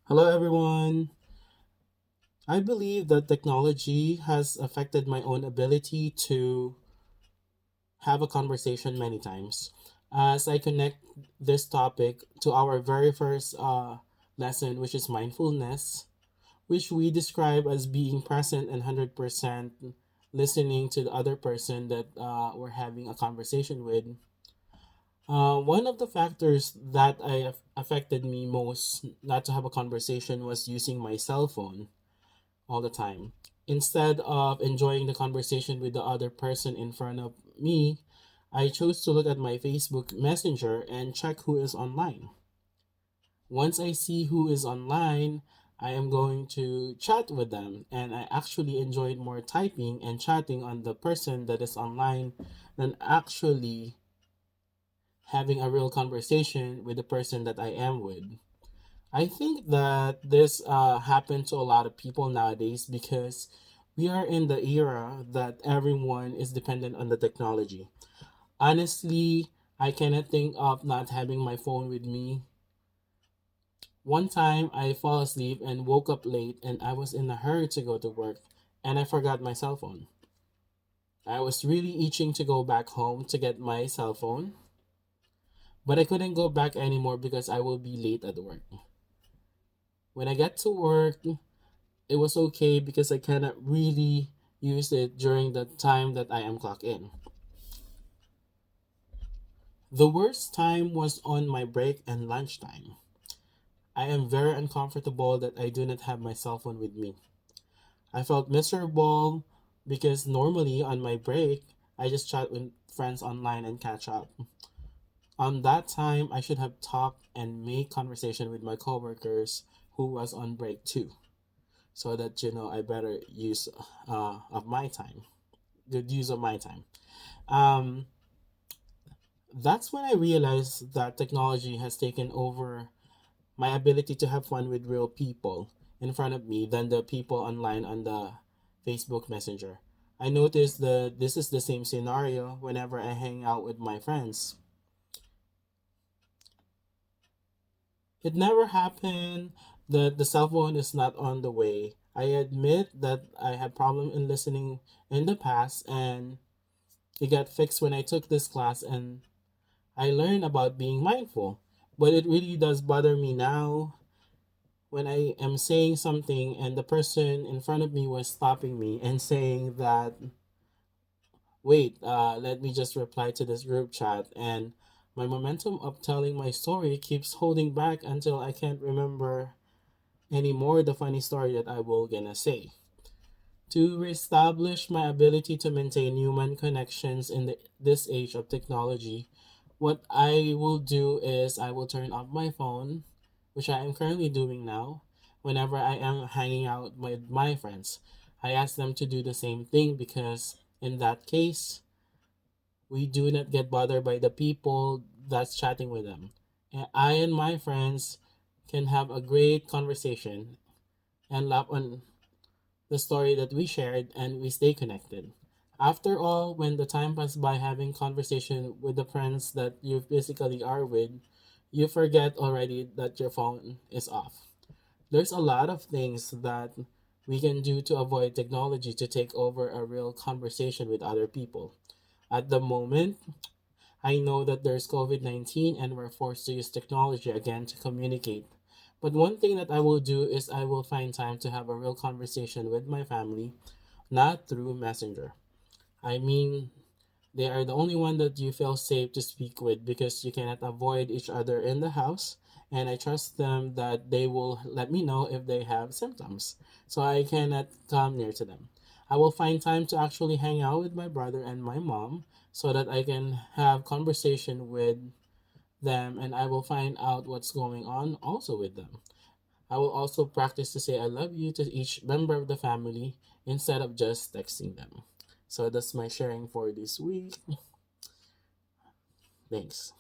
Hello, everyone. I believe that technology has affected my own ability to have a conversation many times. As I connect this topic to our very first lesson, which is mindfulness, which we describe as being present and 100% listening to the other person that we're having a conversation with. One of the factors that affected me most not to have a conversation was using my cell phone all the time. Instead of enjoying the conversation with the other person in front of me, I chose to look at my Facebook Messenger and check who is online. Once I see who is online, I am going to chat with them, and I actually enjoyed more typing and chatting on the person that is online than actually having a real conversation with the person that I am with. I think that this happened to a lot of people nowadays because we are in the era that everyone is dependent on the technology. Honestly, I cannot think of not having my phone with me. One time I fell asleep and woke up late and I was in a hurry to go to work and I forgot my cell phone. I was really itching to go back home to get my cell phone, but I couldn't go back anymore because I will be late at work. When I get to work, it was okay because I cannot really use it during the time that I am clocked in. The worst time was on my break and lunchtime. I am very uncomfortable that I do not have my cell phone with me. I felt miserable because normally on my break, I just chat with friends online and catch up. On that time, I should have talked and made conversation with my coworkers who was on break too, so that I better use of my time, good use of my time. Um, that's when I realized that technology has taken over my ability to have fun with real people in front of me than the people online on the Facebook Messenger. I noticed that this is the same scenario whenever I hang out with my friends. It never happened that the cell phone is not on the way. I admit that I had problem in listening in the past and it got fixed when I took this class and I learned about being mindful. But it really does bother me now when I am saying something and the person in front of me was stopping me and saying that, wait, let me just reply to this group chat. And my momentum of telling my story keeps holding back until I can't remember anymore the funny story that I will gonna say. To reestablish my ability to maintain human connections in this age of technology, what I will do is I will turn off my phone, which I am currently doing now, whenever I am hanging out with my friends. I ask them to do the same thing because in that case, we do not get bothered by the people that's chatting with them. And I and my friends can have a great conversation and laugh on the story that we shared and we stay connected. After all, when the time passes by having conversation with the friends that you physically are with, you forget already that your phone is off. There's a lot of things that we can do to avoid technology to take over a real conversation with other people. At the moment, I know that there's COVID 19 and we're forced to use technology again to communicate. But one thing that I will do is I will find time to have a real conversation with my family, not through Messenger. I mean, they are the only one that you feel safe to speak with because you cannot avoid each other in the house. And I trust them that they will let me know if they have symptoms. So I cannot come near to them. I will find time to actually hang out with my brother and my mom so that I can have conversation with them and I will find out what's going on also with them. I will also practice to say I love you to each member of the family instead of just texting them. So that's my sharing for this week. Thanks.